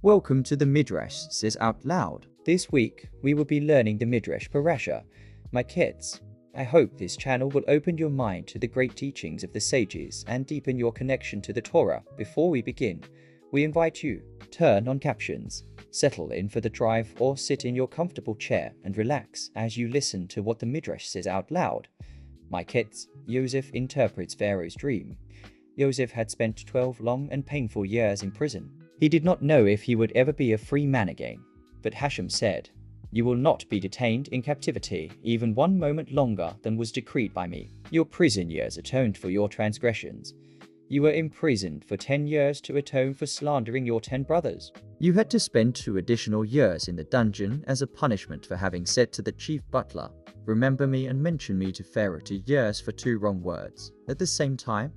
Welcome to the Midrash Says Out Loud. This week, we will be learning the Midrash Parasha, MIKETZ. I hope this channel will open your mind to the great teachings of the sages and deepen your connection to the Torah. Before we begin, we invite you, turn on captions, settle in for the drive or sit in your comfortable chair and relax as you listen to what the Midrash says out loud. MIKETZ, Yosef interprets Pharaoh's dream. Yosef had spent 12 long and painful years in prison. He did not know if he would ever be a free man again. But Hashem said, "You will not be detained in captivity even one moment longer than was decreed by me. Your prison years atoned for your transgressions. You were imprisoned for 10 years to atone for slandering your 10 brothers. You had to spend 2 additional years in the dungeon as a punishment for having said to the chief butler, 'Remember me and mention me to Pharaoh 2 years for 2 wrong words.' At the same time,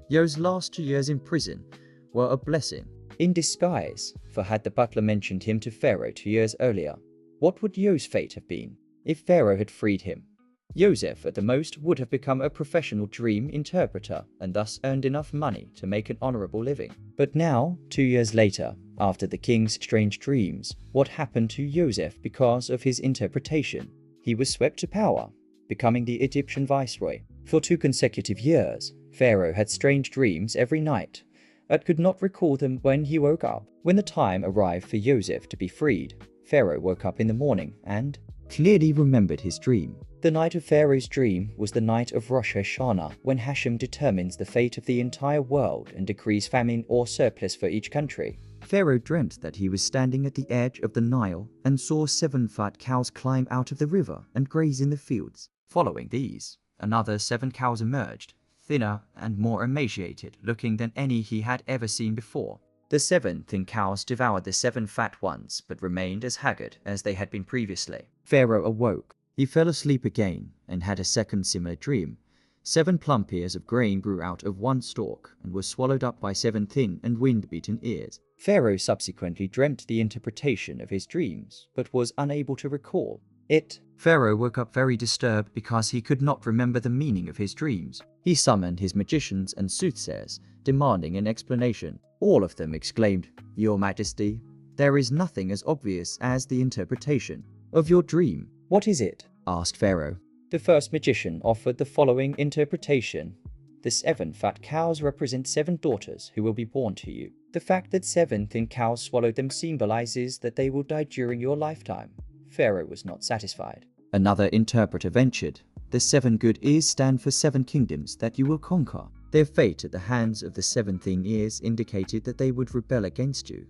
Yo's last 2 years in prison were a blessing in disguise, for had the butler mentioned him to Pharaoh 2 years earlier, what would Yo's fate have been? If Pharaoh had freed him, Yosef at the most would have become a professional dream interpreter and thus earned enough money to make an honorable living. But now, 2 years later, after the king's strange dreams, what happened to Yosef because of his interpretation? He was swept to power, becoming the Egyptian viceroy. For 2 consecutive years, Pharaoh had strange dreams every night, but could not recall them when he woke up. When the time arrived for Yosef to be freed, Pharaoh woke up in the morning and clearly remembered his dream. The night of Pharaoh's dream was the night of Rosh Hashanah, when Hashem determines the fate of the entire world and decrees famine or surplus for each country. Pharaoh dreamt that he was standing at the edge of the Nile and saw 7 fat cows climb out of the river and graze in the fields. Following these, another 7 cows emerged, thinner and more emaciated looking than any he had ever seen before. The 7 thin cows devoured the 7 fat ones but remained as haggard as they had been previously. Pharaoh awoke. He fell asleep again and had a second similar dream. 7 plump ears of grain grew out of one stalk and were swallowed up by 7 thin and wind-beaten ears. Pharaoh subsequently dreamt the interpretation of his dreams but was unable to recall it. Pharaoh woke up very disturbed because he could not remember the meaning of his dreams. He summoned his magicians and soothsayers, demanding an explanation. All of them exclaimed, "Your Majesty, there is nothing as obvious as the interpretation of your dream." "What is it?" asked Pharaoh. The first magician offered the following interpretation. "The 7 fat cows represent 7 daughters who will be born to you. The fact that 7 thin cows swallowed them symbolizes that they will die during your lifetime." Pharaoh was not satisfied. Another interpreter ventured, "The 7 good ears stand for 7 kingdoms that you will conquer. Their fate at the hands of the 7 thin ears indicated that they would rebel against you."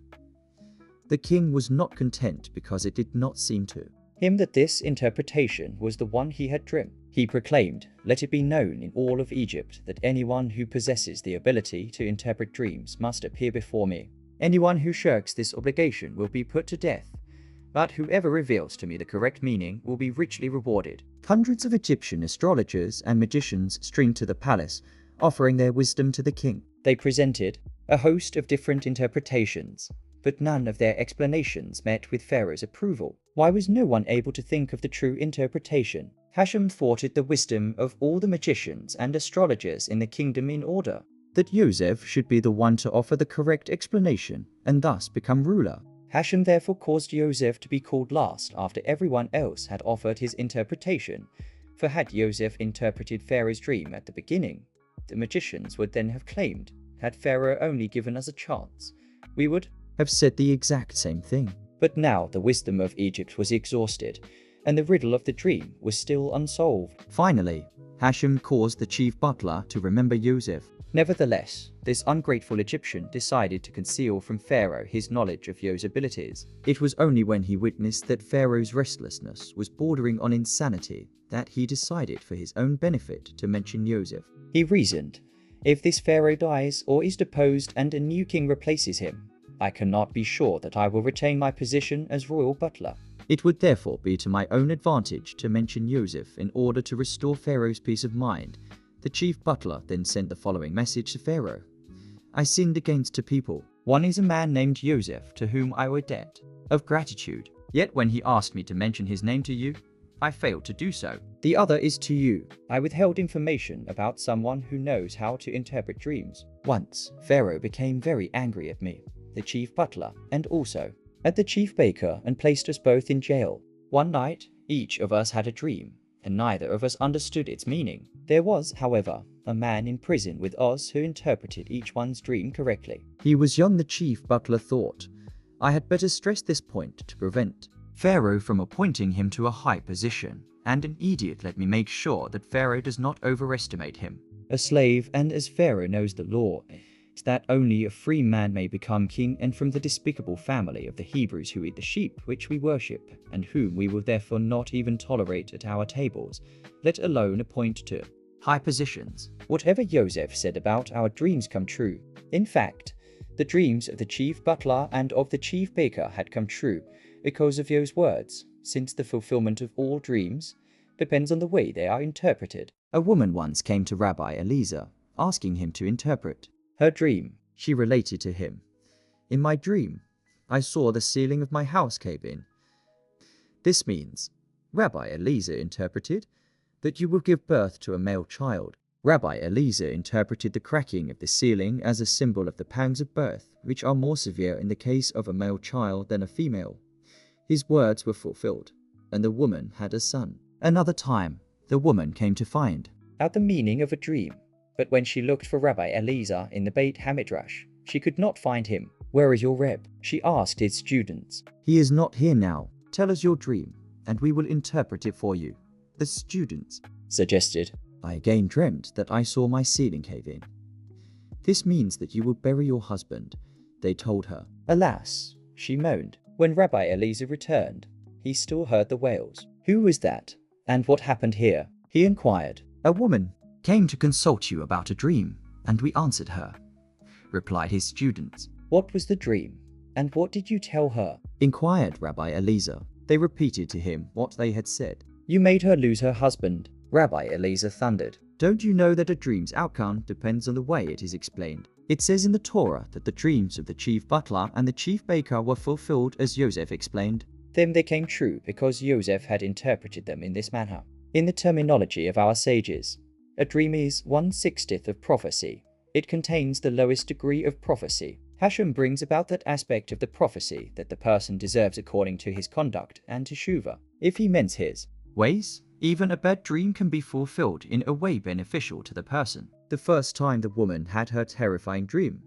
The king was not content because it did not seem to him that this interpretation was the one he had dreamt. He proclaimed, "Let it be known in all of Egypt that anyone who possesses the ability to interpret dreams must appear before me. Anyone who shirks this obligation will be put to death. But whoever reveals to me the correct meaning will be richly rewarded." Hundreds of Egyptian astrologers and magicians streamed to the palace, offering their wisdom to the king. They presented a host of different interpretations, but none of their explanations met with Pharaoh's approval. Why was no one able to think of the true interpretation? Hashem thwarted the wisdom of all the magicians and astrologers in the kingdom in order that Yosef should be the one to offer the correct explanation and thus become ruler. Hashem therefore caused Yosef to be called last after everyone else had offered his interpretation, for had Yosef interpreted Pharaoh's dream at the beginning, the magicians would then have claimed, "Had Pharaoh only given us a chance, we would have said the exact same thing." But now the wisdom of Egypt was exhausted, and the riddle of the dream was still unsolved. Finally, Hashem caused the chief butler to remember Yosef. Nevertheless, this ungrateful Egyptian decided to conceal from Pharaoh his knowledge of Yo's abilities. It was only when he witnessed that Pharaoh's restlessness was bordering on insanity that he decided for his own benefit to mention Yosef. He reasoned, "If this Pharaoh dies or is deposed and a new king replaces him, I cannot be sure that I will retain my position as royal butler. It would therefore be to my own advantage to mention Yosef in order to restore Pharaoh's peace of mind." The chief butler then sent the following message to Pharaoh. "I sinned against 2 people. One is a man named Yosef, to whom I owe a debt of gratitude. Yet when he asked me to mention his name to you, I failed to do so. The other is to you. I withheld information about someone who knows how to interpret dreams." Once, Pharaoh became very angry at me. the chief butler, and also at the chief baker, and placed us both in jail. One night, each of us had a dream, and neither of us understood its meaning. There was, however, a man in prison with us who interpreted each one's dream correctly. He was young, the chief butler thought. I had better stress this point to prevent Pharaoh from appointing him to a high position, and an idiot let me make sure that Pharaoh does not overestimate him. A slave, and as Pharaoh knows the law, is that only a free man may become king, and from the despicable family of the Hebrews who eat the sheep which we worship, and whom we will therefore not even tolerate at our tables, let alone appoint to high positions. Whatever Yosef said about our dreams come true. In fact, the dreams of the chief butler and of the chief baker had come true because of Yosef's words, since the fulfillment of all dreams depends on the way they are interpreted. A woman once came to Rabbi Eliezer, asking him to interpret her dream. She related to him, "In my dream, I saw the ceiling of my house cave in. This means," Rabbi Eliezer interpreted, "that you will give birth to a male child." Rabbi Eliezer interpreted the cracking of the ceiling as a symbol of the pangs of birth, which are more severe in the case of a male child than a female. His words were fulfilled, and the woman had a son. Another time, the woman came to find out the meaning of a dream, but when she looked for Rabbi Eliezer in the Beit HaMidrash, she could not find him. "Where is your Reb?" she asked his students. "He is not here now. Tell us your dream, and we will interpret it for you," the students suggested. "I again dreamt that I saw my ceiling cave in. This means that you will bury your husband," they told her. "Alas," she moaned. When Rabbi Eliezer returned, he still heard the wails. "Who was that? And what happened here?" he inquired. "A woman came to consult you about a dream, and we answered her," replied his students. "What was the dream, and what did you tell her?" inquired Rabbi Eliezer. They repeated to him what they had said. "You made her lose her husband," Rabbi Eliezer thundered. "Don't you know that a dream's outcome depends on the way it is explained? It says in the Torah that the dreams of the chief butler and the chief baker were fulfilled as Yosef explained. Then they came true because Yosef had interpreted them in this manner. In the terminology of our sages, a dream is 1/60th of prophecy. It contains the lowest degree of prophecy. Hashem brings about that aspect of the prophecy that the person deserves according to his conduct and teshuvah. If he mends his ways, even a bad dream can be fulfilled in a way beneficial to the person. The first time the woman had her terrifying dream,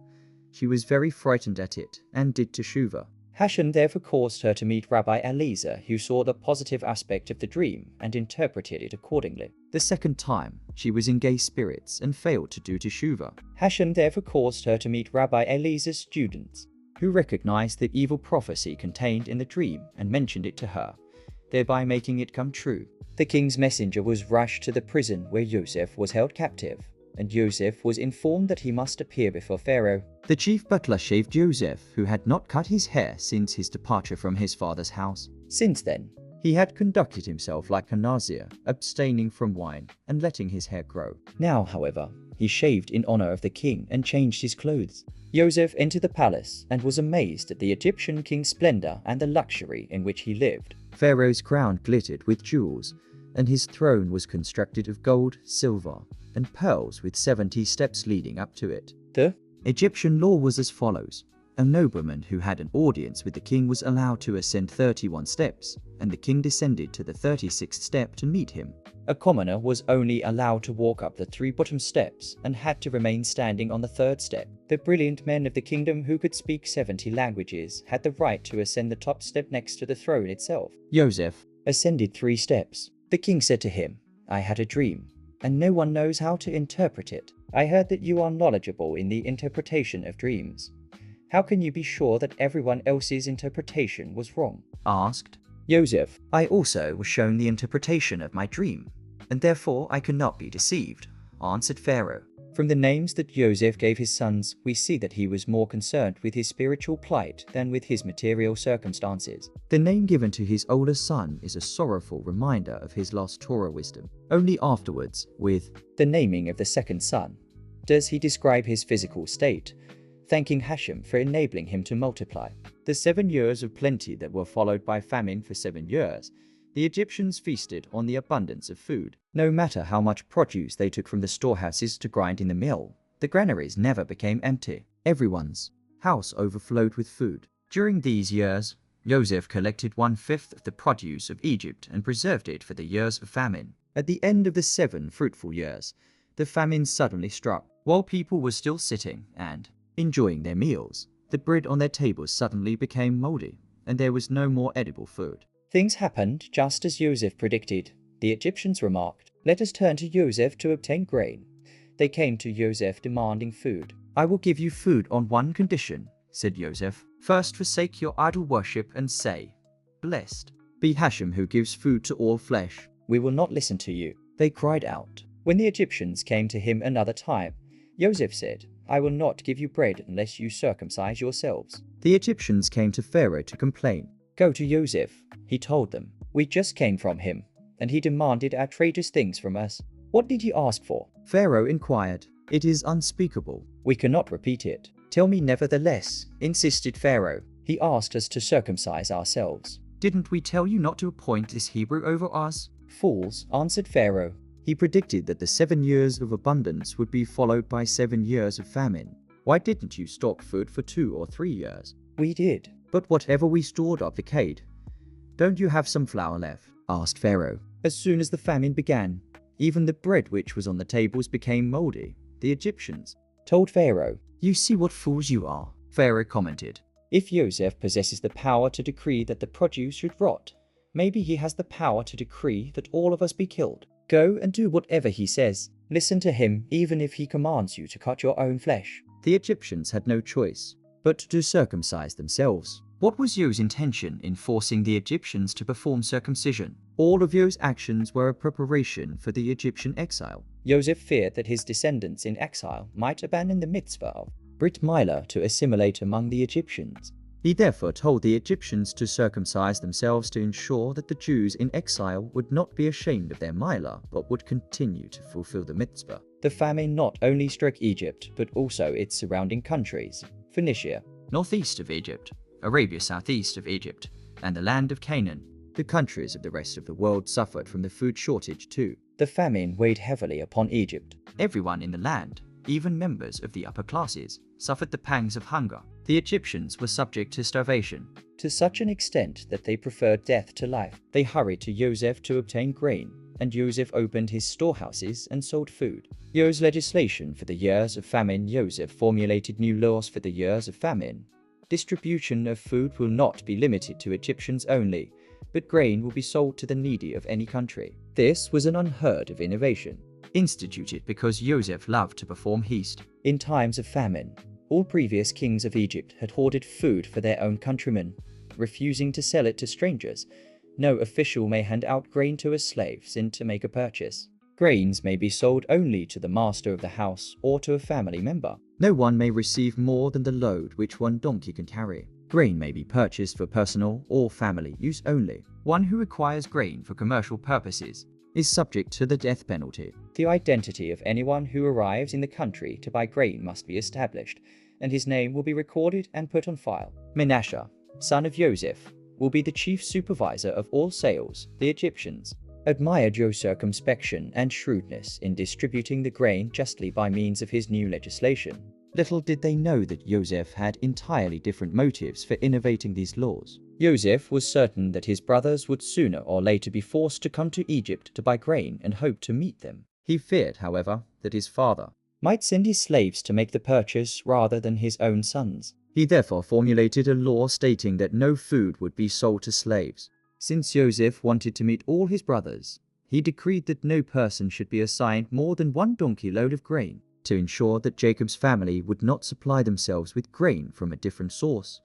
she was very frightened at it and did teshuvah. Hashem therefore caused her to meet Rabbi Eliezer, who saw the positive aspect of the dream and interpreted it accordingly. The second time, she was in gay spirits and failed to do teshuvah. Hashem therefore caused her to meet Rabbi Eliezer's students, who recognized the evil prophecy contained in the dream and mentioned it to her, thereby making it come true. The king's messenger was rushed to the prison where Yosef was held captive, and Yosef was informed that he must appear before Pharaoh. The chief butler shaved Yosef, who had not cut his hair since his departure from his father's house. Since then, he had conducted himself like a Nazir, abstaining from wine and letting his hair grow. Now, however, he shaved in honor of the king and changed his clothes. Yosef entered the palace and was amazed at the Egyptian king's splendor and the luxury in which he lived. Pharaoh's crown glittered with jewels, and his throne was constructed of gold, silver, and pearls with 70 steps leading up to it. The Egyptian law was as follows. A nobleman who had an audience with the king was allowed to ascend 31 steps, and the king descended to the 36th step to meet him. A commoner was only allowed to walk up the 3 bottom steps and had to remain standing on the 3rd step. The brilliant men of the kingdom who could speak 70 languages had the right to ascend the top step next to the throne itself. Yosef ascended 3 steps. The king said to him, "I had a dream, and no one knows how to interpret it. I heard that you are knowledgeable in the interpretation of dreams. How can you be sure that everyone else's interpretation was wrong?" asked Yosef. "I also was shown the interpretation of my dream, and therefore I cannot be deceived," answered Pharaoh. From the names that Yosef gave his sons, we see that he was more concerned with his spiritual plight than with his material circumstances. The name given to his oldest son is a sorrowful reminder of his lost Torah wisdom. Only afterwards, with the naming of the second son, does he describe his physical state, thanking Hashem for enabling him to multiply. The 7 years of plenty that were followed by famine for 7 years, the Egyptians feasted on the abundance of food. No matter how much produce they took from the storehouses to grind in the mill, the granaries never became empty. Everyone's house overflowed with food. During these years, Yosef collected 1/5 of the produce of Egypt and preserved it for the years of famine. At the end of the 7 fruitful years, the famine suddenly struck. While people were still sitting and enjoying their meals, the bread on their tables suddenly became moldy, and there was no more edible food. Things happened just as Yosef predicted. The Egyptians remarked, "Let us turn to Yosef to obtain grain." They came to Yosef demanding food. "I will give you food on one condition," said Yosef. "First forsake your idol worship and say, 'Blessed be Hashem who gives food to all flesh.'" "We will not listen to you," they cried out. When the Egyptians came to him another time, Yosef said, "I will not give you bread unless you circumcise yourselves." The Egyptians came to Pharaoh to complain. "Go to Yosef," he told them. "We just came from him, and he demanded outrageous things from us." "What did he ask for?" Pharaoh inquired. "It is unspeakable. We cannot repeat it." "Tell me nevertheless," insisted Pharaoh. "He asked us to circumcise ourselves." "Didn't we tell you not to appoint this Hebrew over us?" "Fools," answered Pharaoh. He predicted that the 7 years of abundance would be followed by 7 years of famine. "Why didn't you stock food for 2 or 3 years?" "We did." "But whatever we stored up decayed. Don't you have some flour left?" asked Pharaoh. As soon as the famine began, even the bread which was on the tables became moldy. The Egyptians told Pharaoh, "You see what fools you are." Pharaoh commented, "If Yosef possesses the power to decree that the produce should rot, maybe he has the power to decree that all of us be killed. Go and do whatever he says. Listen to him even if he commands you to cut your own flesh." The Egyptians had no choice but to circumcise themselves. What was Yahweh's intention in forcing the Egyptians to perform circumcision? All of Yahweh's actions were a preparation for the Egyptian exile. Yosef feared that his descendants in exile might abandon the mitzvah of Brit Milah to assimilate among the Egyptians. He therefore told the Egyptians to circumcise themselves to ensure that the Jews in exile would not be ashamed of their Milah, but would continue to fulfill the mitzvah. The famine not only struck Egypt, but also its surrounding countries: Phoenicia, northeast of Egypt, Arabia southeast of Egypt, and the land of Canaan. The countries of the rest of the world suffered from the food shortage too. The famine weighed heavily upon Egypt. Everyone in the land, even members of the upper classes, suffered the pangs of hunger. The Egyptians were subject to starvation, to such an extent that they preferred death to life. They hurried to Yosef to obtain grain, and Yosef opened his storehouses and sold food. Yahweh's legislation for the years of famine. Yosef formulated new laws for the years of famine. Distribution of food will not be limited to Egyptians only, but grain will be sold to the needy of any country. This was an unheard of innovation, instituted because Yosef loved to perform heist. In times of famine, all previous kings of Egypt had hoarded food for their own countrymen, refusing to sell it to strangers. No official may hand out grain to a slave sent to make a purchase. Grains may be sold only to the master of the house or to a family member. No one may receive more than the load which one donkey can carry. Grain may be purchased for personal or family use only. One who acquires grain for commercial purposes is subject to the death penalty. The identity of anyone who arrives in the country to buy grain must be established, and his name will be recorded and put on file. Manasseh, son of Yosef, will be the chief supervisor of all sales. The Egyptians admired Joseph's circumspection and shrewdness in distributing the grain justly by means of his new legislation. Little did they know that Yosef had entirely different motives for innovating these laws. Yosef was certain that his brothers would sooner or later be forced to come to Egypt to buy grain and hoped to meet them. He feared, however, that his father might send his slaves to make the purchase rather than his own sons. He therefore formulated a law stating that no food would be sold to slaves. Since Yosef wanted to meet all his brothers, he decreed that no person should be assigned more than 1 donkey load of grain. To ensure that Jacob's family would not supply themselves with grain from a different source,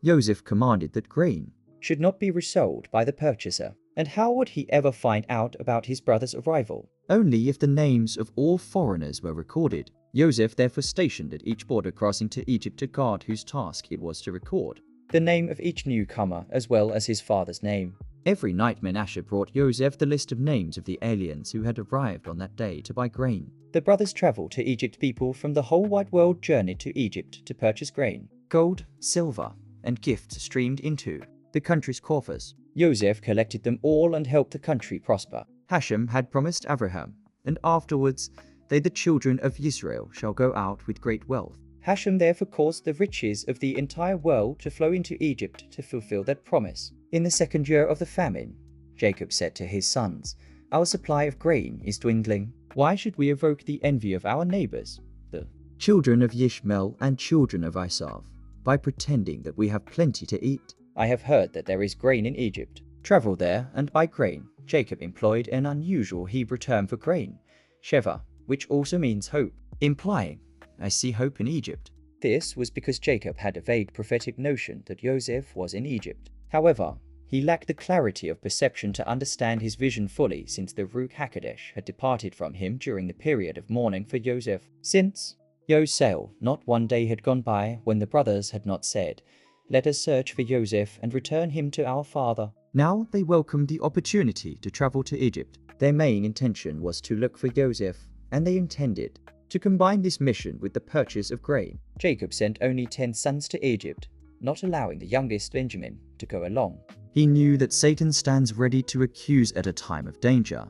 Yosef commanded that grain should not be resold by the purchaser. And how would he ever find out about his brother's arrival? Only if the names of all foreigners were recorded. Yosef therefore stationed at each border crossing to Egypt a guard whose task it was to record the name of each newcomer as well as his father's name. Every night Manasseh brought Yosef the list of names of the aliens who had arrived on that day to buy grain. The brothers traveled to Egypt. People from the whole wide world journeyed to Egypt to purchase grain. Gold, silver, and gifts streamed into the country's coffers. Yosef collected them all and helped the country prosper. Hashem had promised Abraham, and afterwards they, the children of Israel, shall go out with great wealth. Hashem therefore caused the riches of the entire world to flow into Egypt to fulfill that promise. In the second year of the famine, Jacob said to his sons, "Our supply of grain is dwindling. Why should we evoke the envy of our neighbors, the children of Ishmael and children of Isaac, by pretending that we have plenty to eat? I have heard that there is grain in Egypt. Travel there and buy grain." Jacob employed an unusual Hebrew term for grain, sheva, which also means hope, implying, "I see hope in Egypt." This was because Jacob had a vague prophetic notion that Yosef was in Egypt. However, he lacked the clarity of perception to understand his vision fully, since the Ruach HaKodesh had departed from him during the period of mourning for Yosef. Since Yosef, not one day had gone by when the brothers had not said, "Let us search for Yosef and return him to our father." Now they welcomed the opportunity to travel to Egypt. Their main intention was to look for Yosef, and they intended to combine this mission with the purchase of grain. Jacob sent only 10 sons to Egypt, not allowing the youngest Benjamin to go along. He knew that Satan stands ready to accuse at a time of danger,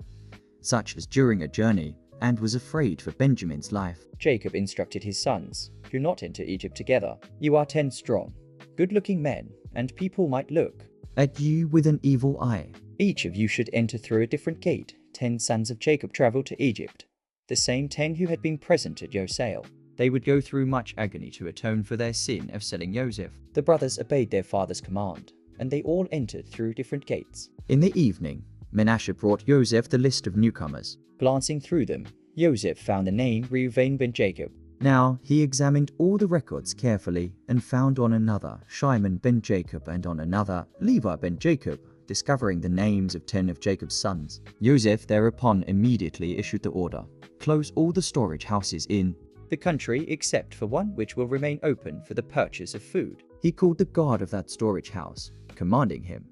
such as during a journey, and was afraid for Benjamin's life. Jacob instructed his sons, "Do not enter Egypt together. You are 10 strong, good-looking men, and people might look at you with an evil eye. Each of you should enter through a different gate." 10 sons of Jacob traveled to Egypt, the same 10 who had been present at Yosef. They would go through much agony to atone for their sin of selling Yosef. The brothers obeyed their father's command, and they all entered through different gates. In the evening, Manasseh brought Yosef the list of newcomers. Glancing through them, Yosef found the name Reuven ben Jacob. Now he examined all the records carefully and found on another Shimon ben Jacob and on another Levi ben Jacob, discovering the names of 10 of Jacob's sons. Yosef thereupon immediately issued the order, "Close all the storage houses in the country except for one which will remain open for the purchase of food." He called the guard of that storage house, commanding him,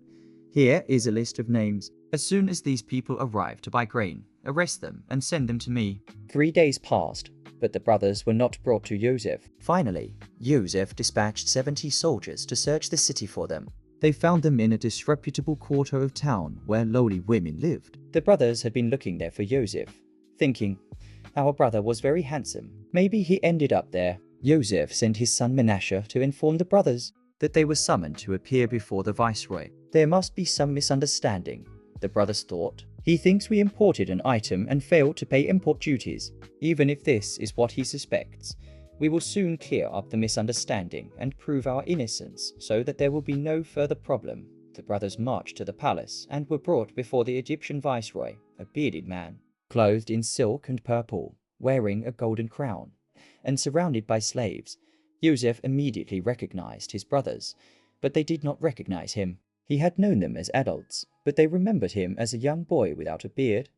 "Here is a list of names. As soon as these people arrive to buy grain, arrest them and send them to me." 3 days passed, but the brothers were not brought to Yosef. Finally, Yosef dispatched 70 soldiers to search the city for them. They found them in a disreputable quarter of town where lowly women lived. The brothers had been looking there for Yosef, thinking, "Our brother was very handsome. Maybe he ended up there." Yosef sent his son Manasseh to inform the brothers that they were summoned to appear before the viceroy. There must be some misunderstanding, the brothers thought. He thinks we imported an item and failed to pay import duties. Even if this is what he suspects, we will soon clear up the misunderstanding and prove our innocence so that there will be no further problem. The brothers marched to the palace and were brought before the Egyptian viceroy, a bearded man, clothed in silk and purple, wearing a golden crown, and surrounded by slaves. Yosef immediately recognized his brothers, but they did not recognize him. He had known them as adults, but they remembered him as a young boy without a beard,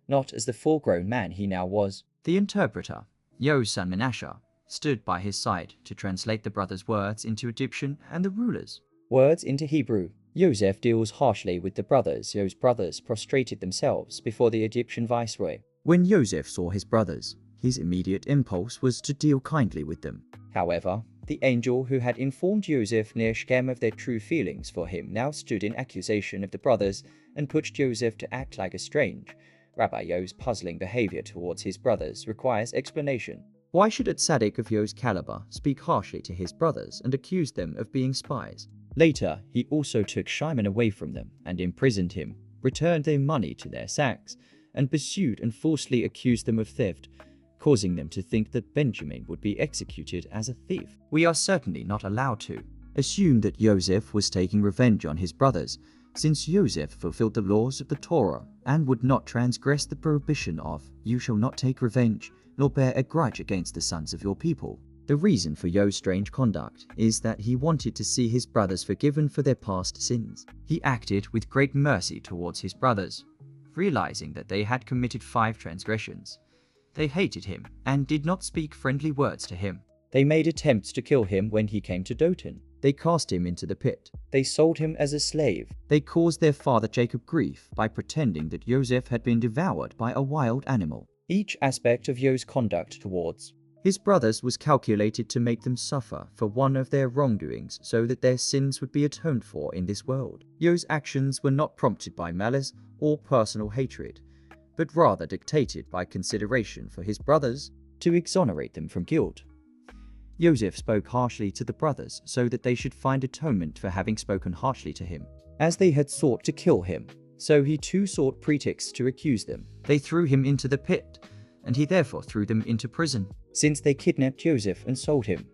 not as the full-grown man he now was. The interpreter, Yo's son Manasseh, stood by his side to translate the brothers' words into Egyptian and the rulers' words into Hebrew. Yosef deals harshly with the brothers. Yo's brothers prostrated themselves before the Egyptian viceroy. When Yosef saw his brothers, his immediate impulse was to deal kindly with them. However, the angel who had informed Yosef near Shechem of their true feelings for him now stood in accusation of the brothers and pushed Yosef to act like a strange. Rabbi Yo's puzzling behavior towards his brothers requires explanation. Why should a tzaddik of Yo's caliber speak harshly to his brothers and accuse them of being spies? Later, he also took Shimon away from them and imprisoned him, returned their money to their sacks, and pursued and falsely accused them of theft, causing them to think that Benjamin would be executed as a thief. We are certainly not allowed to assume that Yosef was taking revenge on his brothers, since Yosef fulfilled the laws of the Torah and would not transgress the prohibition of, "You shall not take revenge, nor bear a grudge against the sons of your people." The reason for Yo's strange conduct is that he wanted to see his brothers forgiven for their past sins. He acted with great mercy towards his brothers, realizing that they had committed 5 transgressions. They hated him and did not speak friendly words to him. They made attempts to kill him when he came to Dothan. They cast him into the pit. They sold him as a slave. They caused their father Jacob grief by pretending that Yosef had been devoured by a wild animal. Each aspect of Yo's conduct towards his brothers was calculated to make them suffer for one of their wrongdoings so that their sins would be atoned for in this world. Yo's actions were not prompted by malice or personal hatred, but rather dictated by consideration for his brothers to exonerate them from guilt. Yosef spoke harshly to the brothers so that they should find atonement for having spoken harshly to him, as they had sought to kill him. So he too sought pretexts to accuse them. They threw him into the pit, and he therefore threw them into prison, since they kidnapped Yosef and sold him.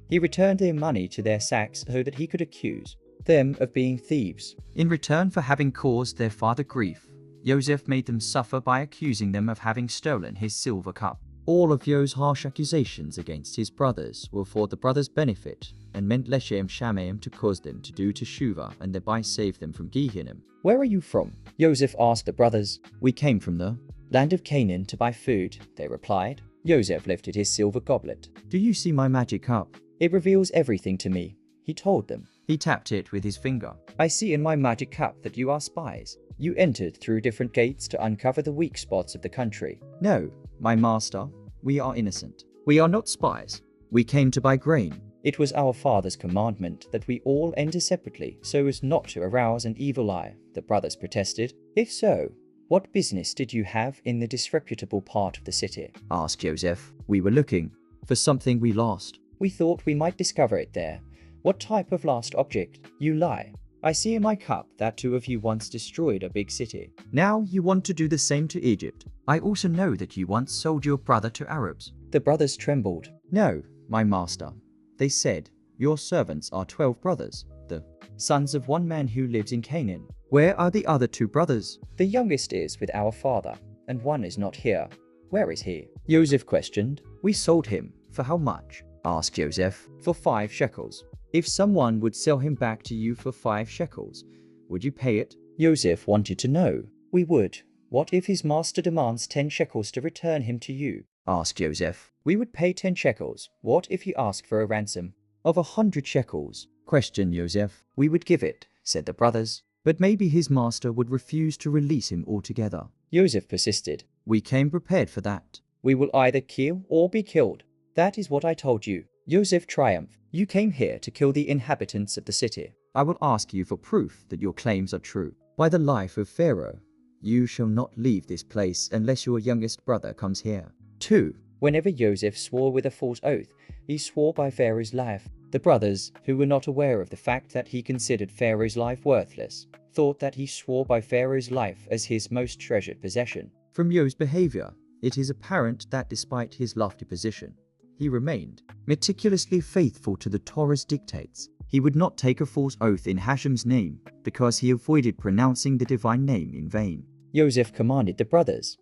He returned their money to their sacks so that he could accuse them of being thieves. In return for having caused their father grief, Yosef made them suffer by accusing them of having stolen his silver cup. All of Yosef's harsh accusations against his brothers were for the brothers' benefit, and meant Leshem Shamayim to cause them to do teshuvah and thereby save them from Gehenna. Where are you from? Yosef asked the brothers. We came from the land of Canaan to buy food, they replied. Yosef lifted his silver goblet. Do you see my magic cup? It reveals everything to me, he told them. He tapped it with his finger. I see in my magic cup that you are spies. You entered through different gates to uncover the weak spots of the country. No, my master, we are innocent. We are not spies. We came to buy grain. It was our father's commandment that we all enter separately so as not to arouse an evil eye, the brothers protested. If so, what business did you have in the disreputable part of the city? Asked Yosef. We were looking for something we lost. We thought we might discover it there. What type of lost object? You lie. I see in my cup that two of you once destroyed a big city. Now you want to do the same to Egypt. I also know that you once sold your brother to Arabs. The brothers trembled. No, my master. They said, your servants are 12 brothers, the sons of one man who lives in Canaan. Where are the other 2 brothers? The youngest is with our father, and one is not here. Where is he? Yosef questioned. We sold him. For how much? Asked Yosef. For 5 shekels. If someone would sell him back to you for 5 shekels, would you pay it? Yosef wanted to know. We would. What if his master demands 10 shekels to return him to you? Asked Yosef. We would pay 10 shekels. What if he asked for a ransom of 100 shekels? Questioned Yosef. We would give it, said the brothers. But maybe his master would refuse to release him altogether. Yosef persisted. We came prepared for that. We will either kill or be killed. That is what I told you. Yosef triumphed. You came here to kill the inhabitants of the city. I will ask you for proof that your claims are true. By the life of Pharaoh, you shall not leave this place unless your youngest brother comes here. 2. Whenever Yosef swore with a false oath, he swore by Pharaoh's life. The brothers, who were not aware of the fact that he considered Pharaoh's life worthless, thought that he swore by Pharaoh's life as his most treasured possession. From Yosef's behavior, it is apparent that despite his lofty position, he remained meticulously faithful to the Torah's dictates. He would not take a false oath in Hashem's name because he avoided pronouncing the divine name in vain. Yosef commanded the brothers,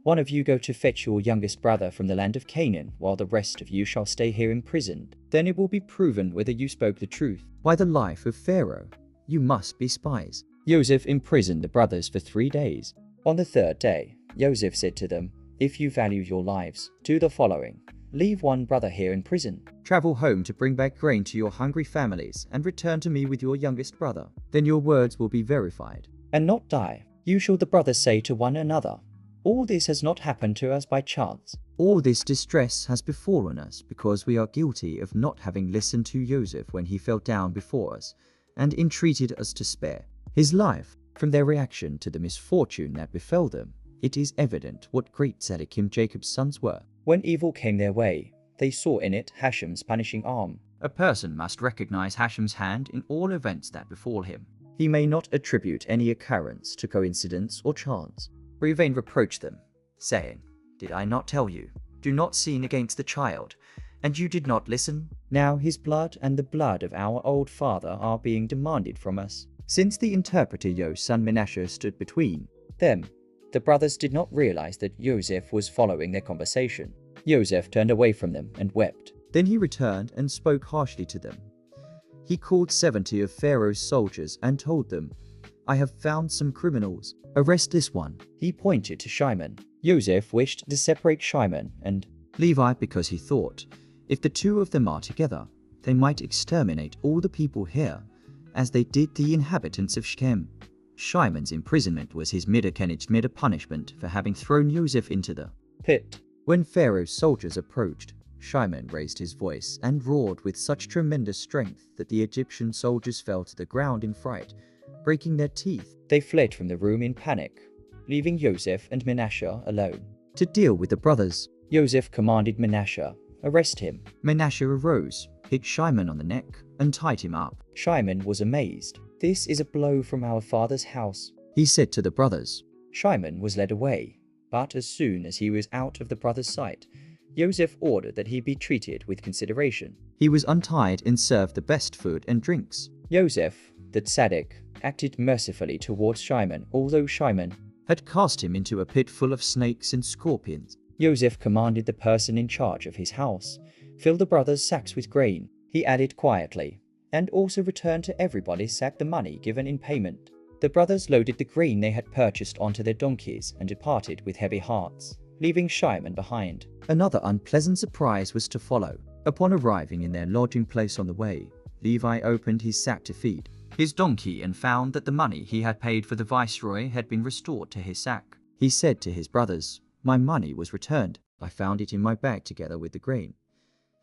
one of you go to fetch your youngest brother from the land of Canaan, while the rest of you shall stay here imprisoned. Then it will be proven whether you spoke the truth. By the life of Pharaoh, you must be spies. Yosef imprisoned the brothers for 3 days. On the 3rd day, Yosef said to them, if you value your lives, do the following. Leave one brother here in prison. Travel home to bring back grain to your hungry families and return to me with your youngest brother. Then your words will be verified and not die. You shall the brothers say to one another, all this has not happened to us by chance. All this distress has befallen us because we are guilty of not having listened to Yosef when he fell down before us and entreated us to spare his life. From their reaction to the misfortune that befell them, it is evident what great tzaddikim Jacob's sons were. When evil came their way, they saw in it Hashem's punishing arm. A person must recognize Hashem's hand in all events that befall him. He may not attribute any occurrence to coincidence or chance. Reuven reproached them, saying, did I not tell you, do not sin against the child, and you did not listen? Now his blood and the blood of our old father are being demanded from us. Since the interpreter Yosef's son Menashe stood between them, the brothers did not realize that Yosef was following their conversation. Yosef turned away from them and wept. Then he returned and spoke harshly to them. He called 70 of Pharaoh's soldiers and told them, I have found some criminals. Arrest this one. He pointed to Shimon. Yosef wished to separate Shimon and Levi because he thought, if the 2 of them are together, they might exterminate all the people here, as they did the inhabitants of Shechem. Shimon's imprisonment was his midah punishment for having thrown Yosef into the pit. When Pharaoh's soldiers approached, Shimon raised his voice and roared with such tremendous strength that the Egyptian soldiers fell to the ground in fright, breaking their teeth. They fled from the room in panic, leaving Yosef and Menashe alone. To deal with the brothers, Yosef commanded Menashe, arrest him. Menashe arose, hit Shimon on the neck, and tied him up. Shimon was amazed. This is a blow from our father's house, he said to the brothers. Shimon was led away, but as soon as he was out of the brothers' sight, Yosef ordered that he be treated with consideration. He was untied and served the best food and drinks. Yosef, the tzaddik, acted mercifully towards Shimon, although Shimon had cast him into a pit full of snakes and scorpions. Yosef commanded the person in charge of his house, fill the brothers' sacks with grain, he added quietly, and also returned to everybody's sack the money given in payment. The brothers loaded the grain they had purchased onto their donkeys and departed with heavy hearts, leaving Shimon behind. Another unpleasant surprise was to follow. Upon arriving in their lodging place on the way, Levi opened his sack to feed his donkey and found that the money he had paid for the viceroy had been restored to his sack. He said to his brothers, "My money was returned. I found it in my bag together with the grain."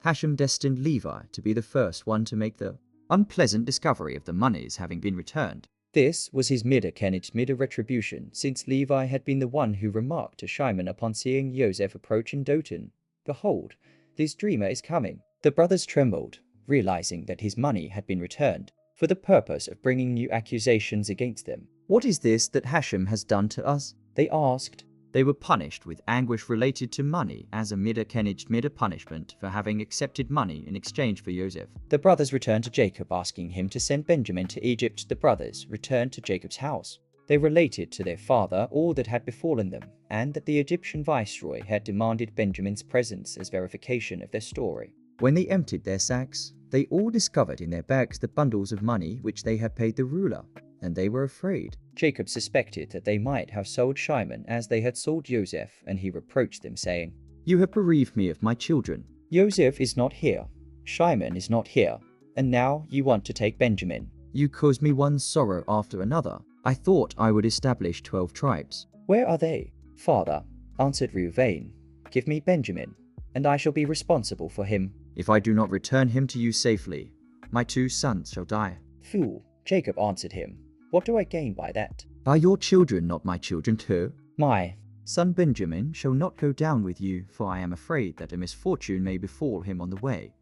Hashem destined Levi to be the first one to make the unpleasant discovery of the monies having been returned. This was his midah retribution, since Levi had been the one who remarked to Shimon upon seeing Yosef approach in Dothan, "Behold, this dreamer is coming." The brothers trembled, realizing that his money had been returned, for the purpose of bringing new accusations against them. "What is this that Hashem has done to us?" they asked. They were punished with anguish related to money as a midah punishment for having accepted money in exchange for Yosef. The brothers returned to Jacob, asking him to send Benjamin to Egypt. The brothers returned to Jacob's house. They related to their father all that had befallen them, and that the Egyptian viceroy had demanded Benjamin's presence as verification of their story. When they emptied their sacks, they all discovered in their bags the bundles of money which they had paid the ruler, and they were afraid. Jacob suspected that they might have sold Shimon as they had sold Yosef, and he reproached them, saying, "You have bereaved me of my children. Yosef is not here, Shimon is not here, and now you want to take Benjamin. You caused me one sorrow after another. I thought I would establish 12 tribes. Where are they?" "Father," answered Reuven, "give me Benjamin, and I shall be responsible for him. If I do not return him to you safely, my 2 sons shall die." "Fool," Jacob answered him, "what do I gain by that? Are your children not my children too? My son Benjamin shall not go down with you, for I am afraid that a misfortune may befall him on the way,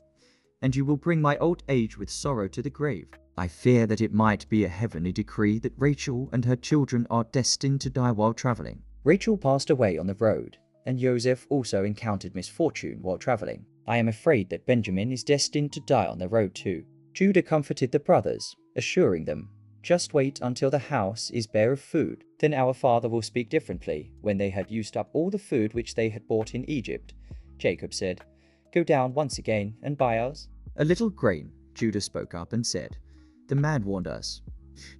and you will bring my old age with sorrow to the grave. I fear that it might be a heavenly decree that Rachel and her children are destined to die while traveling." Rachel passed away on the road, and Yosef also encountered misfortune while traveling. "I am afraid that Benjamin is destined to die on the road too." Judah comforted the brothers, assuring them, "Just wait until the house is bare of food. Then our father will speak differently." When they had used up all the food which they had bought in Egypt, Jacob said, "Go down once again and buy us a little grain." Judah spoke up and said, "The man warned us.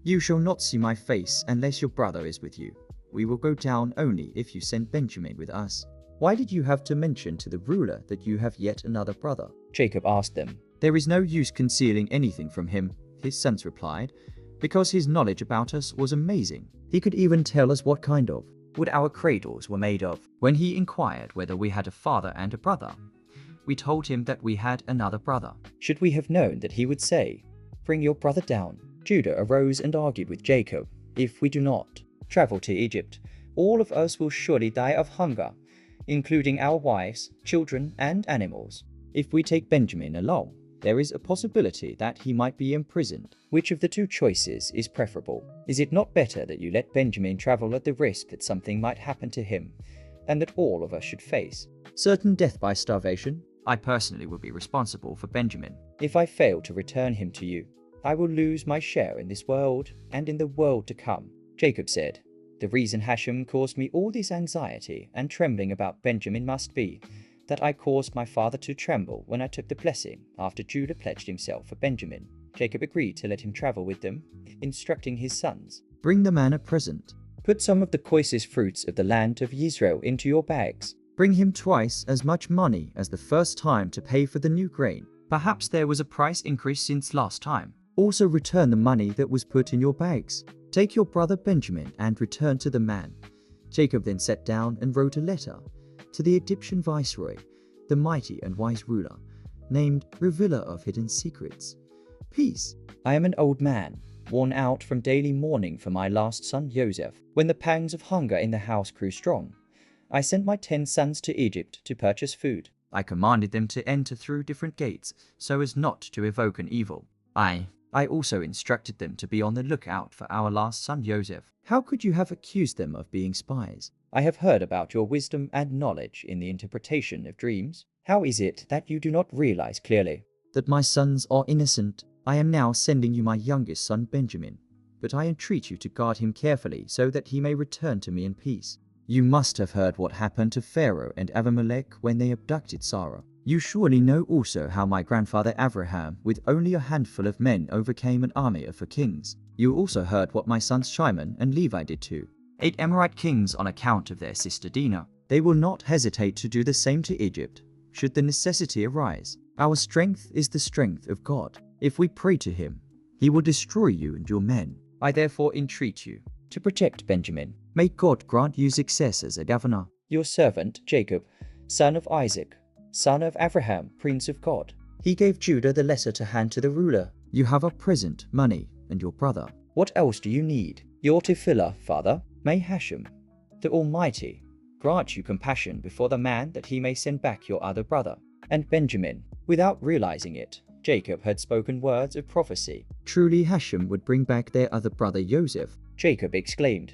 You shall not see my face unless your brother is with you. We will go down only if you send Benjamin with us." "Why did you have to mention to the ruler that you have yet another brother?" Jacob asked them. "There is no use concealing anything from him," his sons replied, "because his knowledge about us was amazing. He could even tell us what kind of wood our cradles were made of. When he inquired whether we had a father and a brother, we told him that we had another brother. Should we have known that he would say, 'Bring your brother down'?" Judah arose and argued with Jacob, "If we do not travel to Egypt, all of us will surely die of hunger, including our wives, children, and animals. If we take Benjamin along, there is a possibility that he might be imprisoned. Which of the 2 choices is preferable? Is it not better that you let Benjamin travel at the risk that something might happen to him, and that all of us should face certain death by starvation? I personally will be responsible for Benjamin. If I fail to return him to you, I will lose my share in this world and in the world to come." Jacob said, "The reason Hashem caused me all this anxiety and trembling about Benjamin must be that I caused my father to tremble when I took the blessing after Judah pledged himself for Benjamin." Jacob agreed to let him travel with them, instructing his sons, "Bring the man a present. Put some of the choicest fruits of the land of Israel into your bags. Bring him twice as much money as the first time to pay for the new grain. Perhaps there was a price increase since last time. Also return the money that was put in your bags. Take your brother Benjamin and return to the man." Jacob then sat down and wrote a letter to the Egyptian viceroy, the mighty and wise ruler, named Revealer of Hidden Secrets. "Peace. I am an old man, worn out from daily mourning for my last son Yosef. When the pangs of hunger in the house grew strong, I sent my 10 sons to Egypt to purchase food. I commanded them to enter through different gates so as not to evoke an evil. I also instructed them to be on the lookout for our last son Yosef. How could you have accused them of being spies? I have heard about your wisdom and knowledge in the interpretation of dreams. How is it that you do not realize clearly that my sons are innocent? I am now sending you my youngest son Benjamin, but I entreat you to guard him carefully so that he may return to me in peace. You must have heard what happened to Pharaoh and Abimelech when they abducted Sarah. You surely know also how my grandfather Abraham, with only a handful of men, overcame an army of kings. You also heard what my sons Shimon and Levi did to 8 Amorite kings on account of their sister Dinah. They will not hesitate to do the same to Egypt, should the necessity arise. Our strength is the strength of God. If we pray to him, he will destroy you and your men. I therefore entreat you to protect Benjamin. May God grant you success as a governor. Your servant Jacob, son of Isaac, son of Abraham, prince of God. He gave Judah the letter to hand to the ruler. You have a present, money, and your brother. What else do you need? Your tefillah, father. May Hashem, the Almighty, grant you compassion before the man that he may send back your other brother. And Benjamin, without realizing it, Jacob had spoken words of prophecy. Truly Hashem would bring back their other brother Yosef. Jacob exclaimed,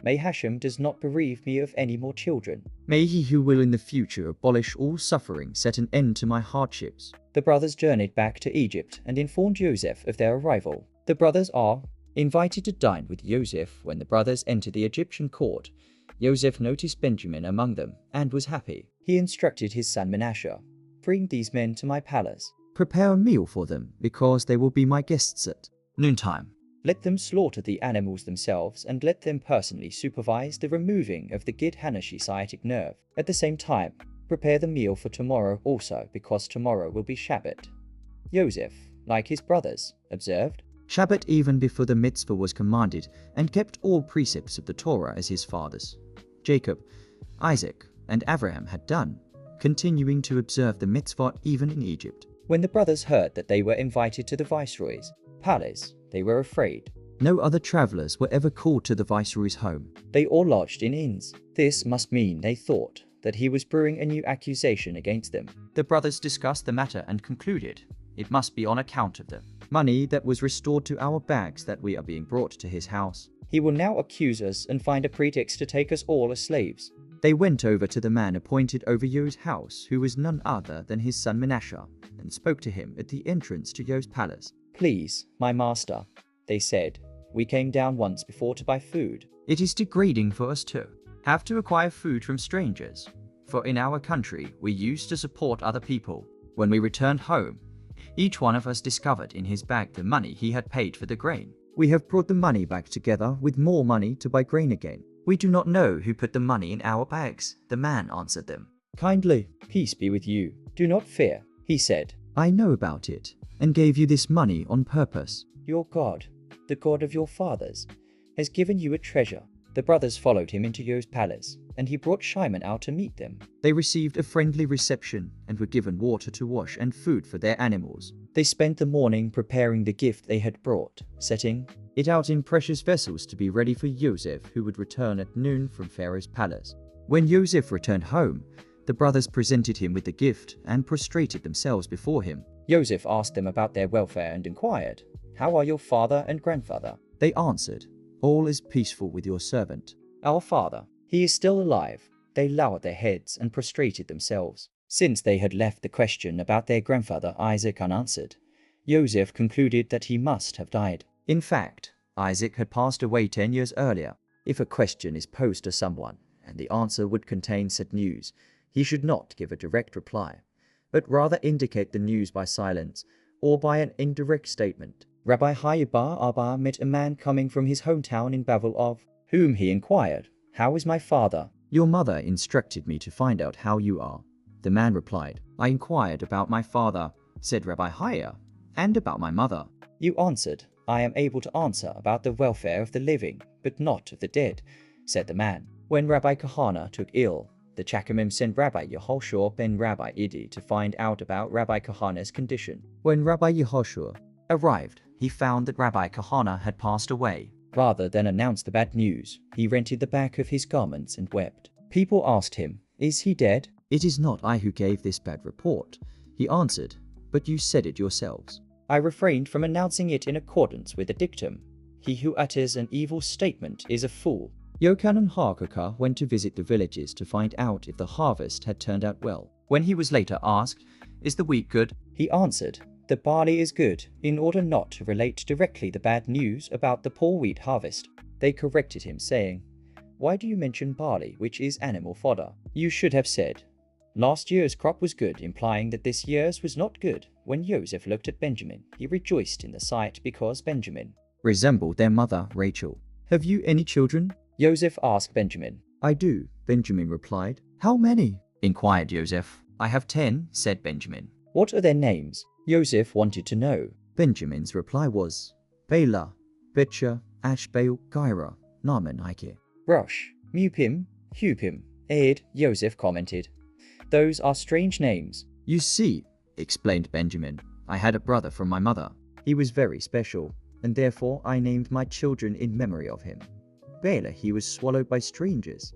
May Hashem does not bereave me of any more children. May he who will in the future abolish all suffering set an end to my hardships. The brothers journeyed back to Egypt and informed Yosef of their arrival. The brothers are invited to dine with Yosef. When the brothers entered the Egyptian court, Yosef noticed Benjamin among them and was happy. He instructed his son Manasseh, Bring these men to my palace. Prepare a meal for them, because they will be my guests at noontime. Let them slaughter the animals themselves, and let them personally supervise the removing of the Gid Hanashi sciatic nerve. At the same time, prepare the meal for tomorrow also, because tomorrow will be Shabbat. Yosef, like his brothers, observed Shabbat even before the mitzvah was commanded, and kept all precepts of the Torah as his fathers, Jacob, Isaac, and Abraham had done, continuing to observe the mitzvah even in Egypt. When the brothers heard that they were invited to the viceroy's palace, they were afraid. No other travelers were ever called to the viceroy's home. They all lodged in inns. This must mean, they thought, that he was brewing a new accusation against them. The brothers discussed the matter and concluded it must be on account of the money that was restored to our bags that we are being brought to his house. He will now accuse us and find a pretext to take us all as slaves. They went over to the man appointed over Yo's house, who was none other than his son Manasseh, and spoke to him at the entrance to Yo's palace. Please, my master, they said, we came down once before to buy food. It is degrading for us to have to acquire food from strangers, for in our country we used to support other people. When we returned home, each one of us discovered in his bag the money he had paid for the grain. We have brought the money back together with more money to buy grain again. We do not know who put the money in our bags, the man answered them. Kindly, peace be with you. Do not fear, he said. I know about it, and gave you this money on purpose. Your God, the God of your fathers, has given you a treasure. The brothers followed him into Yo's palace, and he brought Shimon out to meet them. They received a friendly reception and were given water to wash and food for their animals. They spent the morning preparing the gift they had brought, setting it out in precious vessels to be ready for Yosef, who would return at noon from Pharaoh's palace. When Yosef returned home, the brothers presented him with the gift and prostrated themselves before him. Yosef asked them about their welfare and inquired, How are your father and grandfather? They answered, All is peaceful with your servant. Our father, he is still alive. They lowered their heads and prostrated themselves. Since they had left the question about their grandfather Isaac unanswered, Yosef concluded that he must have died. In fact, Isaac had passed away 10 years earlier. If a question is posed to someone, and the answer would contain said news, he should not give a direct reply, but rather indicate the news by silence or by an indirect statement. Rabbi Haye bar Abba met a man coming from his hometown in Babel, of whom he inquired, How is my father? Your mother instructed me to find out how you are. The man replied, I inquired about my father, said Rabbi Haye, and about my mother. You answered, I am able to answer about the welfare of the living, but not of the dead, said the man. When Rabbi Kahana took ill, the Chachamim sent Rabbi Yehoshua ben Rabbi Idi to find out about Rabbi Kahana's condition. When Rabbi Yehoshua arrived, he found that Rabbi Kahana had passed away. Rather than announce the bad news, he rented the back of his garments and wept. People asked him, Is he dead? "It is not I who gave this bad report," he answered, "but you said it yourselves." I refrained from announcing it in accordance with the dictum. He who utters an evil statement is a fool. Yokan and Hakaka went to visit the villages to find out if the harvest had turned out well. When he was later asked, "Is the wheat good?" he answered, "The barley is good," in order not to relate directly the bad news about the poor wheat harvest. They corrected him, saying, "Why do you mention barley, which is animal fodder? You should have said, 'Last year's crop was good,' implying that this year's was not good." When Yosef looked at Benjamin, he rejoiced in the sight because Benjamin resembled their mother, Rachel. "Have you any children?" Yosef asked Benjamin. "I do," Benjamin replied. "How many?" inquired Yosef. "I have 10, said Benjamin. "What are their names?" Yosef wanted to know. Benjamin's reply was, Bela, Betcha, Ashbel, Gyra, Naaman, Ike. Rosh, Mupim, Hupim, Aid, Yosef commented. "Those are strange names." "You see," explained Benjamin, "I had a brother from my mother. He was very special, and therefore I named my children in memory of him. Bela, he was swallowed by strangers,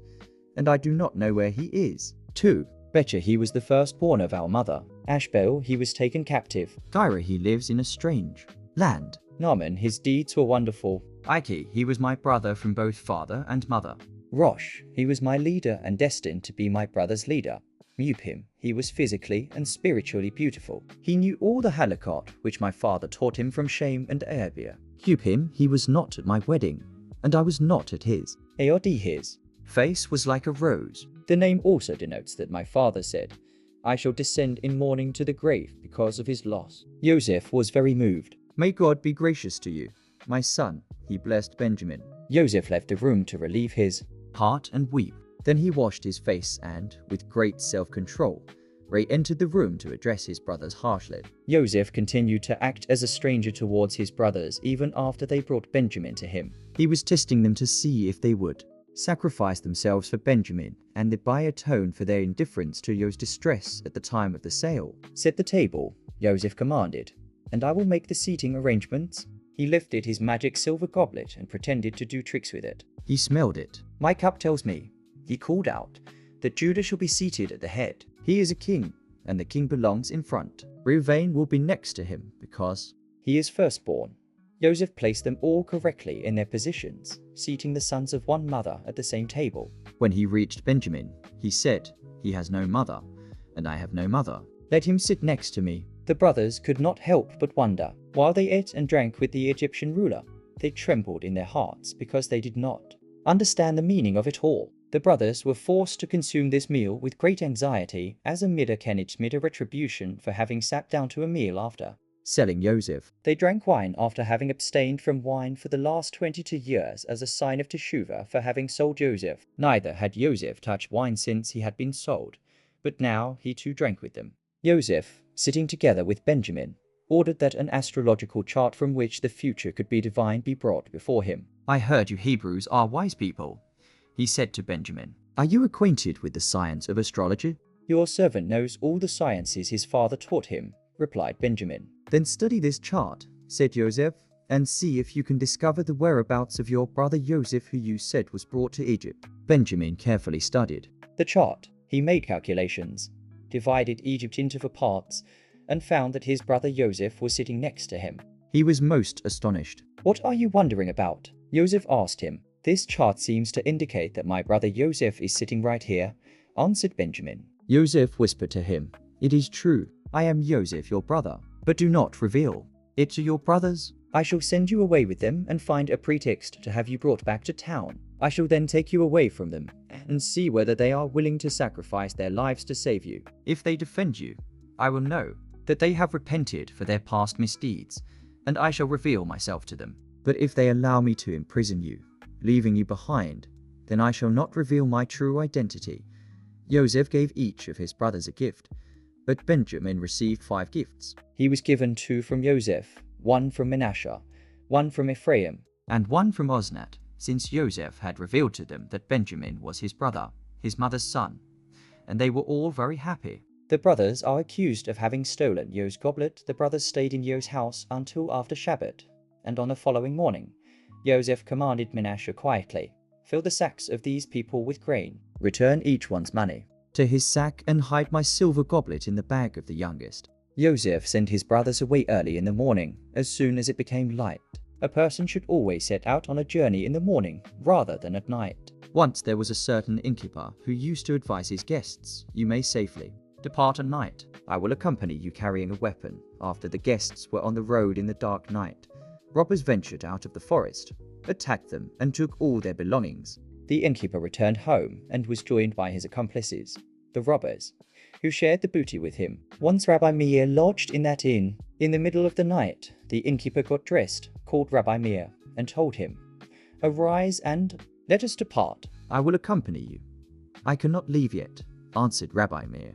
and I do not know where he is. 2. Betcha, he was the firstborn of our mother. Ashbel, he was taken captive. Gyra, he lives in a strange land. Naaman, his deeds were wonderful. Ike, he was my brother from both father and mother. Rosh, he was my leader and destined to be my brother's leader. Mupim, he was physically and spiritually beautiful. He knew all the halakot which my father taught him from Shem and Arabia. Hupim, he was not at my wedding, and I was not at his. Aod, his face was like a rose. The name also denotes that my father said, I shall descend in mourning to the grave because of his loss. Yosef was very moved. May God be gracious to you, my son, he blessed Benjamin. Yosef left the room to relieve his heart and weep. Then he washed his face and, with great self-control, re-entered the room to address his brothers harshly. Yosef continued to act as a stranger towards his brothers even after they brought Benjamin to him. He was testing them to see if they would sacrifice themselves for Benjamin and thereby atone for their indifference to Yoseph's distress at the time of the sale. Set the table, Yosef commanded, and I will make the seating arrangements. He lifted his magic silver goblet and pretended to do tricks with it. He smelled it. My cup tells me, he called out, that Judah shall be seated at the head. He is a king, and the king belongs in front. Reuven will be next to him because he is firstborn. Yosef placed them all correctly in their positions, seating the sons of one mother at the same table. When he reached Benjamin, he said, he has no mother, and I have no mother. Let him sit next to me. The brothers could not help but wonder. While they ate and drank with the Egyptian ruler, they trembled in their hearts because they did not understand the meaning of it all. The brothers were forced to consume this meal with great anxiety as a midah retribution for having sat down to a meal after selling Yosef. They drank wine after having abstained from wine for the last 22 years as a sign of teshuvah for having sold Yosef. Neither had Yosef touched wine since he had been sold, but now he too drank with them. Yosef, sitting together with Benjamin, ordered that an astrological chart from which the future could be divined be brought before him. I heard you Hebrews are wise people, he said to Benjamin. Are you acquainted with the science of astrology? Your servant knows all the sciences his father taught him, replied Benjamin. Then study this chart, said Yosef, and see if you can discover the whereabouts of your brother Yosef who you said was brought to Egypt. Benjamin carefully studied the chart. He made calculations, divided Egypt into 4 parts, and found that his brother Yosef was sitting next to him. He was most astonished. What are you wondering about? Yosef asked him. This chart seems to indicate that my brother Yosef is sitting right here, answered Benjamin. Yosef whispered to him, It is true, I am Yosef your brother, but do not reveal it to your brothers. I shall send you away with them and find a pretext to have you brought back to town. I shall then take you away from them and see whether they are willing to sacrifice their lives to save you. If they defend you, I will know that they have repented for their past misdeeds, and I shall reveal myself to them. But if they allow me to imprison you, leaving you behind, then I shall not reveal my true identity. Yosef gave each of his brothers a gift, but Benjamin received 5 gifts. He was given 2 from Yosef, 1 from Manasseh, 1 from Ephraim, and 1 from Osnat, since Yosef had revealed to them that Benjamin was his brother, his mother's son, and they were all very happy. The brothers are accused of having stolen Yo's goblet. The brothers stayed in Yo's house until after Shabbat, and on the following morning, Yosef commanded Manasseh quietly, Fill the sacks of these people with grain. Return each one's money. to his sack and hide my silver goblet in the bag of the youngest. Yosef sent his brothers away early in the morning, as soon as it became light. A person should always set out on a journey in the morning rather than at night. Once there was a certain innkeeper who used to advise his guests, "You may safely depart at night. I will accompany you carrying a weapon." After the guests were on the road in the dark night, robbers ventured out of the forest, attacked them, and took all their belongings. The innkeeper returned home and was joined by his accomplices, the robbers, who shared the booty with him. Once Rabbi Meir lodged in that inn. In the middle of the night, the innkeeper got dressed, called Rabbi Meir, and told him, "Arise and let us depart. I will accompany you." "I cannot leave yet," answered Rabbi Meir,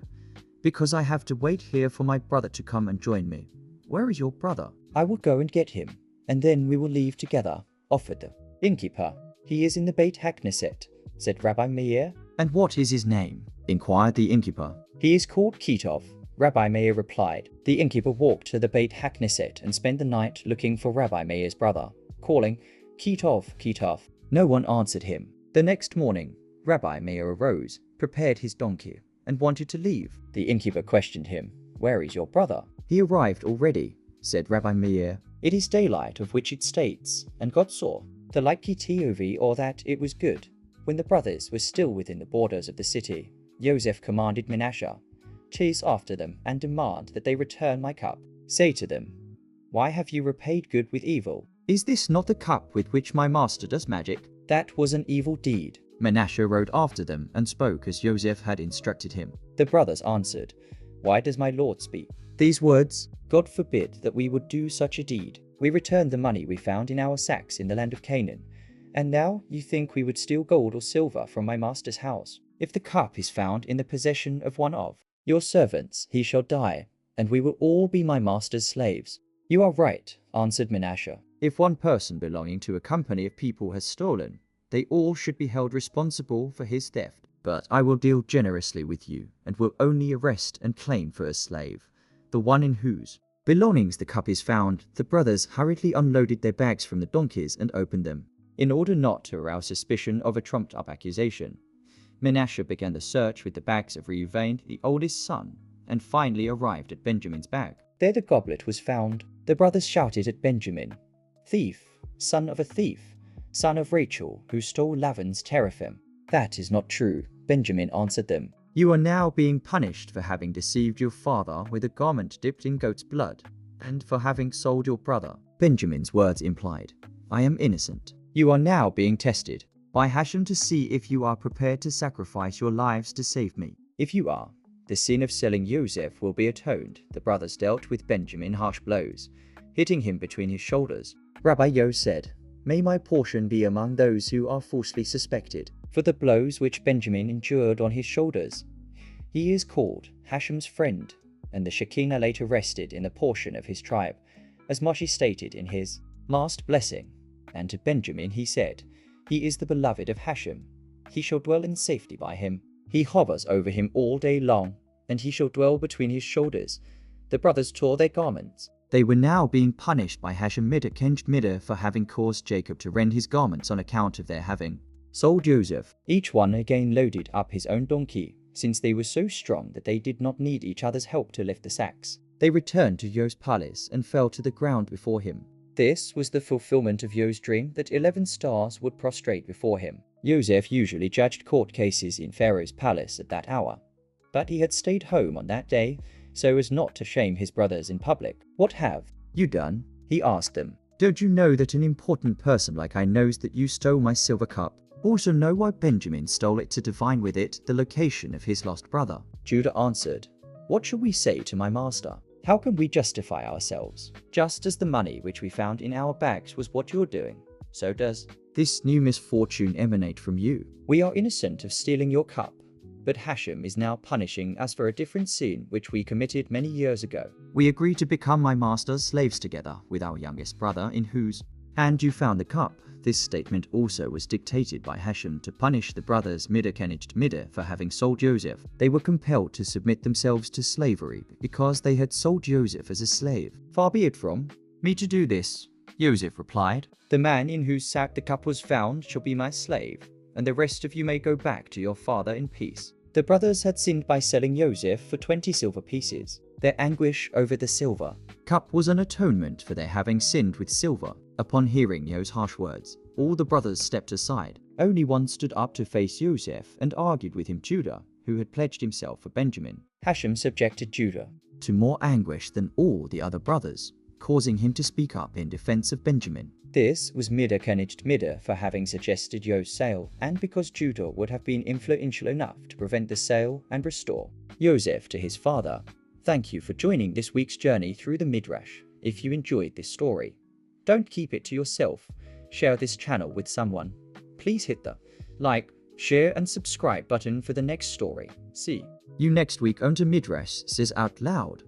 "because I have to wait here for my brother to come and join me." "Where is your brother?" "I will go and get him, and then we will leave together," offered the innkeeper. "He is in the Beit HaKnesset," said Rabbi Meir. "And what is his name?" inquired the innkeeper. "He is called Kitov," Rabbi Meir replied. The innkeeper walked to the Beit HaKnesset and spent the night looking for Rabbi Meir's brother, calling, "Kitov, Kitov." No one answered him. The next morning, Rabbi Meir arose, prepared his donkey, and wanted to leave. The innkeeper questioned him, "Where is your brother?" "He arrived already," said Rabbi Meir. "It is daylight, of which it states, and God saw the light Kitov, or that it was good." When the brothers were still within the borders of the city, Yosef commanded Menashe, "Chase after them and demand that they return my cup. Say to them, 'Why have you repaid good with evil? Is this not the cup with which my master does magic?' That was an evil deed." Menashe rode after them and spoke as Yosef had instructed him. The brothers answered, "Why does my lord speak these words? God forbid that we would do such a deed. We returned the money we found in our sacks in the land of Canaan. And now you think we would steal gold or silver from my master's house? If the cup is found in the possession of one of your servants, he shall die, and we will all be my master's slaves." "You are right," answered Menashe. "If one person belonging to a company of people has stolen, they all should be held responsible for his theft. But I will deal generously with you, and will only arrest and claim for a slave the one in whose belongings the cup is found." The brothers hurriedly unloaded their bags from the donkeys and opened them. In order not to arouse suspicion of a trumped-up accusation, Menashe began the search with the bags of Reuven, the oldest son, and finally arrived at Benjamin's bag. There the goblet was found. The brothers shouted at Benjamin, "Thief, son of a thief, son of Rachel, who stole Laban's teraphim." "That is not true," Benjamin answered them. "You are now being punished for having deceived your father with a garment dipped in goat's blood, and for having sold your brother." Benjamin's words implied, "I am innocent." "You are now being tested by Hashem to see if you are prepared to sacrifice your lives to save me. If you are, the sin of selling Yosef will be atoned." The brothers dealt with Benjamin harsh blows, hitting him between his shoulders. Rabbi Yosef said, "May my portion be among those who are falsely suspected for the blows which Benjamin endured on his shoulders. He is called Hashem's friend," and the Shekinah later rested in the portion of his tribe, as Moshe stated in his last blessing. And to Benjamin he said, "He is the beloved of Hashem. He shall dwell in safety by him. He hovers over him all day long, and he shall dwell between his shoulders." The brothers tore their garments. They were now being punished by Hashem Midah for having caused Jacob to rend his garments on account of their having sold Yosef. Each one again loaded up his own donkey, since they were so strong that they did not need each other's help to lift the sacks. They returned to Yosef's palace and fell to the ground before him. This was the fulfillment of Yosef's dream that 11 stars would prostrate before him. Yosef usually judged court cases in Pharaoh's palace at that hour, but he had stayed home on that day so as not to shame his brothers in public. "What have you done?" he asked them. "Don't you know that an important person like I knows that you stole my silver cup? Also know why Benjamin stole it to divine with it the location of his lost brother?" Judah answered, "What shall we say to my master? How can we justify ourselves? Just as the money which we found in our bags was what you're doing, so does this new misfortune emanate from you. We are innocent of stealing your cup, but Hashem is now punishing us for a different sin which we committed many years ago. We agreed to become my master's slaves together with our youngest brother, in whose hand you found the cup." This statement also was dictated by Hashem to punish the brothers Midah for having sold Yosef. They were compelled to submit themselves to slavery because they had sold Yosef as a slave. "Far be it from me to do this," Yosef replied. "The man in whose sack the cup was found shall be my slave, and the rest of you may go back to your father in peace." The brothers had sinned by selling Yosef for 20 silver pieces. Their anguish over the silver cup was an atonement for their having sinned with silver. Upon hearing Yoseph's harsh words, all the brothers stepped aside. Only one stood up to face Yosef and argued with him, Judah, who had pledged himself for Benjamin. Hashem subjected Judah to more anguish than all the other brothers, causing him to speak up in defense of Benjamin. This was Midah punished Midah for having suggested Yosef's sale, and because Judah would have been influential enough to prevent the sale and restore Yosef to his father. Thank you for joining this week's journey through the Midrash. If you enjoyed this story, don't keep it to yourself. Share this channel with someone. Please hit the like, share and subscribe button for the next story. See you next week on the Midrash Says Out Loud.